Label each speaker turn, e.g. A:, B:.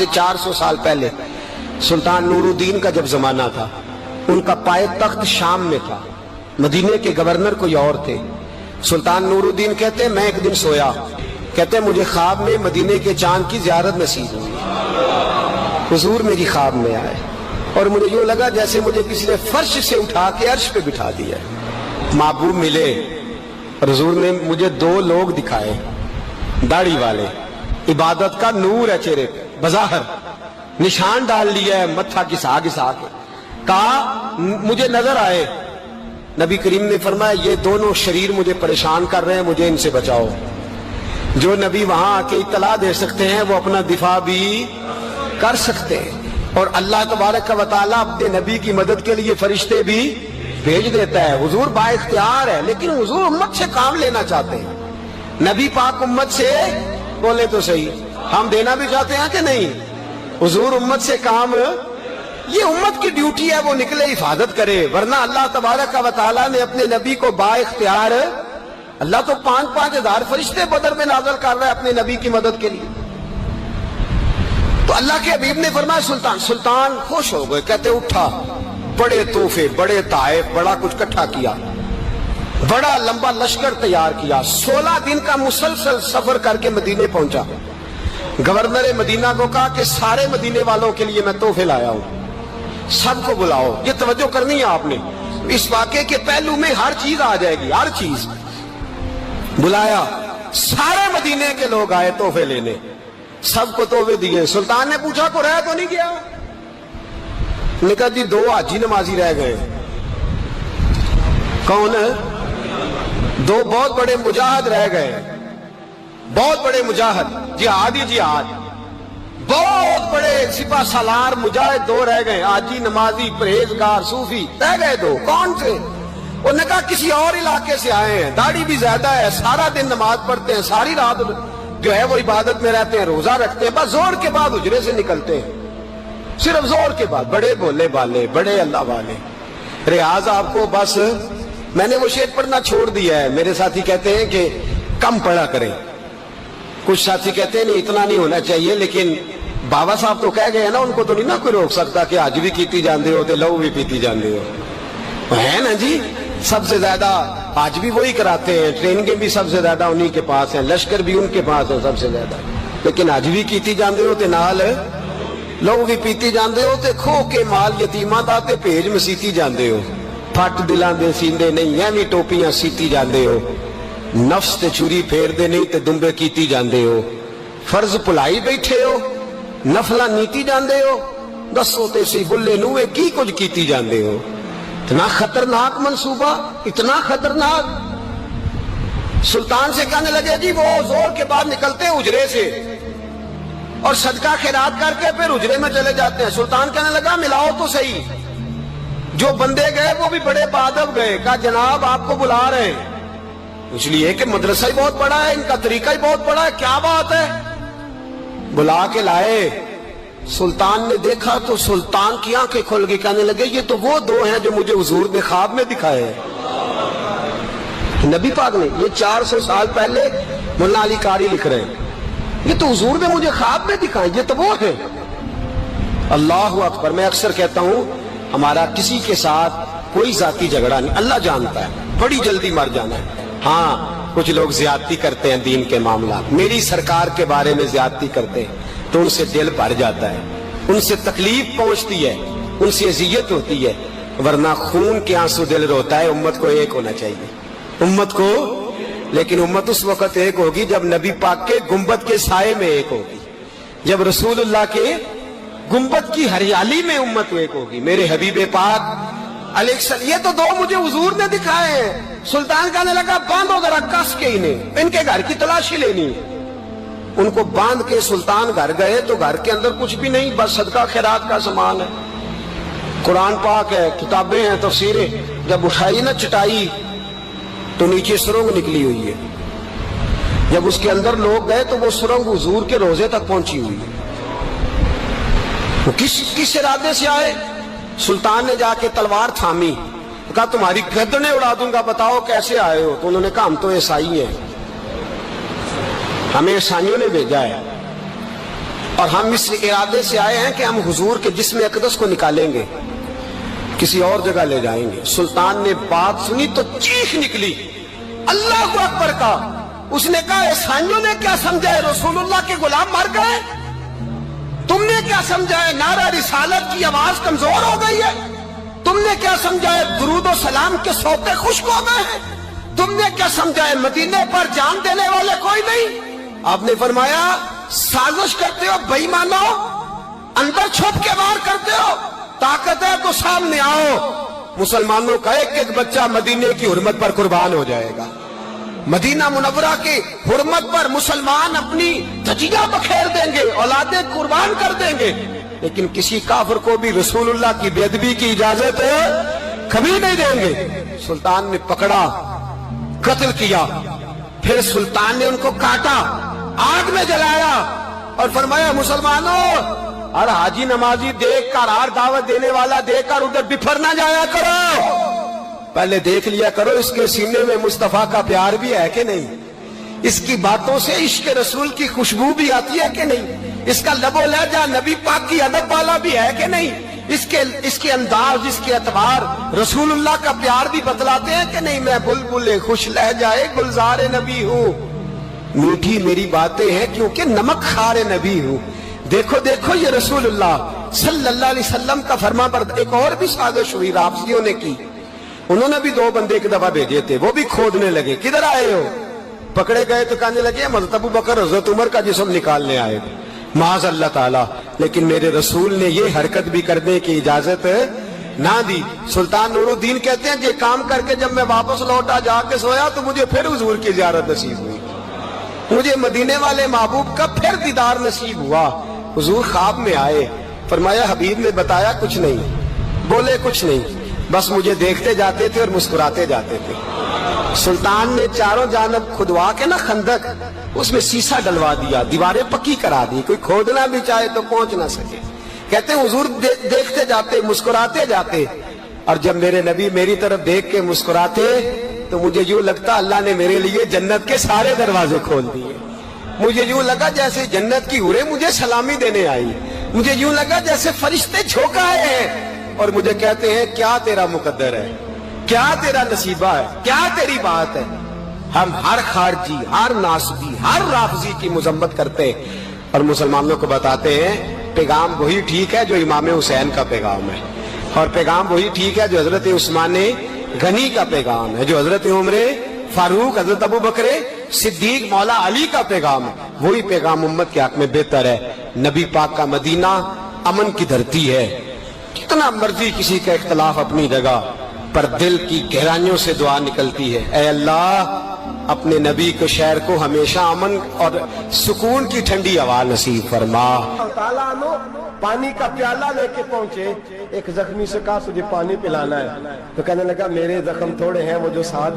A: سے 400 سال پہلے سلطان نور الدین کا جب زمانہ تھا، ان کا پائے تخت شام میں تھا، مدینے کے گورنر کوئی اور تھے۔ سلطان نور الدین کہتے ہیں میں ایک دن سویا، کہتے ہیں مجھے خواب میں مدینے کے چاند کی زیارت نصیب ہوئی، حضور میری خواب میں آئے اور مجھے یوں لگا جیسے مجھے کسی نے فرش سے اٹھا کے عرش پہ بٹھا دیا۔ محبوب ملے اور حضور نے مجھے 2 لوگ دکھائے، داڑھی والے، عبادت کا نور ہے چہرے پہ، بظاہر نشان ڈال لیا ہے متھا گھسا گھسا کے، کہا مجھے نظر آئے۔ نبی کریم نے فرمایا یہ دونوں شریر مجھے پریشان کر رہے ہیں، مجھے ان سے بچاؤ۔ جو نبی وہاں آ کے اطلاع دے سکتے ہیں وہ اپنا دفاع بھی کر سکتے ہیں، اور اللہ تبارک و تعالیٰ اپنے نبی کی مدد کے لیے فرشتے بھی بھیج دیتا ہے۔ حضور با اختیار ہے، لیکن حضور امت سے کام لینا چاہتے ہیں۔ نبی پاک امت سے بولے تو صحیح، ہم دینا بھی چاہتے ہیں کہ نہیں؟ حضور امت سے کام، یہ امت کی ڈیوٹی ہے، وہ نکلے حفاظت کرے، ورنہ اللہ تبارک و تعالیٰ نے اپنے نبی کو با اختیار، اللہ تو 5,000 ہزار فرشتے بدر میں نازل کر رہا ہے اپنے نبی کی مدد کے لیے۔ تو اللہ کے حبیب نے فرمایا سلطان خوش ہو گئے، کہتے اٹھا، بڑے تحفے، بڑے تحائف، بڑا کچھ اکٹھا کیا، بڑا لمبا لشکر تیار کیا، 16 دن کا مسلسل سفر کر کے مدینے پہنچا۔ گورنر مدینہ کو کہا کہ سارے مدینے والوں کے لیے میں تحفے لایا ہوں، سب کو بلاؤ۔ یہ توجہ کرنی ہے آپ نے، اس واقعے کے پہلو میں ہر چیز آ جائے گی، ہر چیز۔ بلایا، سارے مدینے کے لوگ آئے تحفے لینے، سب کو تحفے دیے۔ سلطان نے پوچھا کو رہ تو نہیں گیا؟ نے کہا جی 2 حاجی نمازی رہ گئے۔ کون؟ 2 بہت بڑے مجاہد رہ گئے، بہت بڑے مجاہد، جہاد ہی جہاد، بہت بڑے سپاہ سالار مجاہد 2 رہ گئے، حاجی نمازی پرہیزگار صوفی رہ گئے 2۔ کون تھے؟ انہوں نے کہا کسی اور علاقے سے آئے ہیں، داڑھی بھی زیادہ ہے، سارا دن نماز پڑھتے ہیں، ساری رات جو ہے وہ عبادت میں رہتے ہیں، روزہ رکھتے ہیں، بس زور کے بعد حجرے سے نکلتے ہیں، صرف زور کے بعد، بڑے بولے بالے، بڑے اللہ والے۔ ریاض آپ کو بس میں نے وہ شعر پڑھنا چھوڑ دیا ہے، میرے ساتھی کہتے ہیں کہ کم پڑھا کریں، کچھ ساتھی کہتے ہیں نہیں اتنا نہیں ہونا چاہیے، لیکن بابا صاحب تو کہہ گئے ہیں نا، ان کو تو نہیں نا کوئی روک سکتا کہ آج بھی کیتی جاندے ہو تے لہو بھی پیتی جاندے ہو، ہے نا جی؟ سب سے زیادہ آج بھی وہی کراتے ہیں، ٹریننگیں بھی سب سے زیادہ انہی کے پاس ہیں، لشکر بھی ان کے پاس ہے سب سے زیادہ، لیکن آج بھی کیتی جاندے ہو تے نال لہو بھی پیتی جاندے ہو تے کھو کے مال یتیماں دا تے بھیج مسیتی جاندے ہو، پھٹ دلاں دے سیندے نہیں ایویں ٹوپیاں سیتی جاندے ہو، نفس تے چھری پھیر دے نہیں تے دمبے کیتی جاندے ہو، فرض پلائی بیٹھے ہو، نفلہ نیتی جاندے ہو، دسو تے سی بلے نوے کی کچھ کیتی جاندے ہو۔ اتنا خطرناک منصوبہ، اتنا خطرناک۔ سلطان سے کہنے لگے جی وہ زور کے بعد نکلتے ہیں حجرے سے اور صدقہ خیرات کر کے پھر حجرے میں چلے جاتے ہیں۔ سلطان کہنے لگا ملاؤ تو صحیح، جو بندے گئے وہ بھی بڑے بادب گئے، کہا جناب آپ کو بلا رہے ہیں، اس لیے کہ مدرسہ ہی بہت بڑا ہے، ان کا طریقہ ہی بہت بڑا ہے، کیا بات ہے؟ بلا کے لائے۔ سلطان نے دیکھا تو سلطان کی آنکھیں کھل گئی، کہنے لگے یہ تو وہ 2 ہیں جو مجھے حضور نے خواب میں دکھائے ہیں۔ نبی پاک نے، یہ 400 سال پہلے مولانا علی قاری لکھ رہے ہیں، یہ تو حضور نے مجھے خواب میں دکھائے، یہ تو وہ ہیں۔ اللہ اکبر۔ میں اکثر کہتا ہوں ہمارا کسی کے ساتھ کوئی ذاتی جھگڑا نہیں، اللہ جانتا ہے، بڑی جلدی مر جانا ہے۔ ہاں کچھ لوگ زیادتی کرتے ہیں دین کے معاملات، میری سرکار کے بارے میں زیادتی کرتے ہیں تو ان سے دل بھر جاتا ہے، ان سے تکلیف پہنچتی ہے، ان سے اذیت ہوتی ہے، ورنہ خون کے آنسو دل روتا ہے۔ امت کو ایک ہونا چاہیے، امت کو، لیکن امت اس وقت ایک ہوگی جب نبی پاک کے گنبد کے سائے میں ایک ہوگی، جب رسول اللہ کے گنبد کی ہریالی میں امت ایک ہوگی۔ میرے حبیب پاک علیہ السلام، یہ تو 2 مجھے حضور نے دکھائے ہیں۔ سلطان کہنے لگا باندھو ذرا کس کے انہیں، ان کے گھر کی تلاشی لینی ہے۔ ان کو باندھ کے سلطان گھر گئے تو گھر کے اندر کچھ بھی نہیں، بس صدقہ خیرات کا سامان ہے، قرآن پاک ہے، کتابیں ہیں، تفسیریں۔ جب اٹھائی نا چٹائی تو نیچے سرنگ نکلی ہوئی ہے، جب اس کے اندر لوگ گئے تو وہ سرنگ حضور کے روزے تک پہنچی ہوئی ہے۔ وہ کس ارادے سے آئے؟ سلطان نے جا کے تلوار تھامی، کہا تمہاری گردنیں اڑا دوں گا، بتاؤ کیسے آئے ہو؟ تو انہوں نے کہا ہم تو عیسائی ہیں، ہمیں عیسائیوں نے بھیجا ہے۔ اور ہم اس ارادے سے آئے ہیں کہ ہم حضور کے جسم اقدس کو نکالیں گے، کسی اور جگہ لے جائیں گے۔ سلطان نے بات سنی تو چیخ نکلی، اللہ اکبر کا۔ اس نے کہا عیسائیوں نے کیا سمجھا ہے رسول اللہ کے غلام مر گئے؟ تم نے کیا سمجھا ہے نعرہ رسالت کی آواز کمزور ہو گئی ہے؟ تم نے کیا سمجھا ہے درود و سلام کے سوتے خشک ہو گئے ہیں؟ تم نے کیا سمجھا ہے مدینے پر جان دینے والے کوئی نہیں؟ آپ نے فرمایا سازش کرتے ہو بے ایمانو، اندر چھپ کے وار کرتے ہو، طاقت ہے تو سامنے آؤ۔ مسلمانوں کا ایک ایک بچہ مدینے کی حرمت پر قربان ہو جائے گا، مدینہ منورہ کی حرمت پر مسلمان اپنی دھجیاں بکھیر دیں گے، اولادیں قربان کر دیں گے، لیکن کسی کافر کو بھی رسول اللہ کی بے ادبی کی اجازت کبھی نہیں دیں گے۔ سلطان نے پکڑا، قتل کیا، پھر سلطان نے ان کو کاٹا، آگ میں جلایا اور فرمایا مسلمانوں، اور حاجی نمازی دیکھ کر، ہر دعوت دینے والا دیکھ کر ادھر بفر نہ جایا کرو، پہلے دیکھ لیا کرو اس کے سینے میں مصطفیٰ کا پیار بھی ہے کہ نہیں، اس کی باتوں سے عشق رسول کی خوشبو بھی آتی ہے کہ نہیں، اس کا لب و لہجہ نبی پاک کی ادب والا بھی ہے کہ نہیں، اس کے انداز، اس کے اعتبار رسول اللہ کا پیار بھی بتلاتے ہیں کہ نہیں۔ میں بلبل خوش لہجہ گلزار نبی ہوں، میٹھی میری باتیں ہیں کیونکہ نمک خار نبی ہوں۔ دیکھو دیکھو یہ رسول اللہ صلی اللہ علیہ وسلم کا فرما بردار۔ ایک اور بھی سازش ہوئی رافضیوں نے کی، انہوں نے بھی 2 بندے ایک دفعہ بھیجے تھے، وہ بھی کھودنے لگے، کدھر آئے ہو؟ پکڑے گئے تو کہنے لگے حضرت ابو بکر حضرت عمر کا جسم نکالنے آئے تھے، معاذ اللہ تعالی، لیکن میرے رسول نے یہ حرکت بھی کرنے کی اجازت نہ دی۔ سلطان نور الدین کہتے ہیں یہ کام کر کے جب میں واپس لوٹا، جا کے سویا تو مجھے پھر حضور کی زیارت نصیب ہوئی، مجھے مدینے والے محبوب کا پھر دیدار نصیب ہوا۔ حضور خواب میں آئے، فرمایا حبیب نے بتایا کچھ نہیں، بولے کچھ نہیں، بس مجھے دیکھتے جاتے تھے اور مسکراتے جاتے تھے۔ سلطان نے چاروں جانب کھدوا کے خندق، اس میں سیسا ڈلوا دیا، دیواریں پکی کرا دی، کوئی کھودنا بھی چاہے تو پہنچ نہ سکے۔ کہتے ہیں حضور دیکھتے جاتے، مسکراتے جاتے، اور جب میرے نبی میری طرف دیکھ کے مسکراتے تو مجھے یوں لگتا اللہ نے میرے لیے جنت کے سارے دروازے کھول دیے۔ مجھے یوں لگا جیسے جنت کی حوریں مجھے سلامی دینے آئی، مجھے یوں لگا جیسے فرشتے جھونک آئے ہیں اور مجھے کہتے ہیں کیا تیرا مقدر ہے، کیا تیرا نصیبہ ہے، کیا تیری بات ہے۔ ہم ہر خارجی، ہر ناسبی، ہر رافضی کی مذمت کرتے اور مسلمانوں کو بتاتے ہیں پیغام وہی ٹھیک ہے جو امام حسین کا پیغام ہے، اور پیغام وہی ٹھیک ہے جو حضرت عثمان غنی کا پیغام ہے، جو حضرت عمر فاروق، حضرت ابو بکر صدیق، مولا علی کا پیغام ہے، وہی پیغام امت کے حق میں بہتر ہے۔ نبی پاک کا مدینہ امن کی دھرتی ہے، کتنا مرضی کسی کا اختلاف اپنی جگہ، پر دل کی گہرائیوں سے دعا نکلتی ہے، اے اللہ اپنے نبی کے شہر کو ہمیشہ امن اور سکون کی ٹھنڈی ہوا نصیب فرما۔
B: تعالیٰ عنہ پانی کا پیالہ لے کے پہنچے، ایک زخمی سے کہا تجھے پانی پلانا ہے، تو کہنے لگا میرے زخم تھوڑے ہیں، وہ جو ساتھ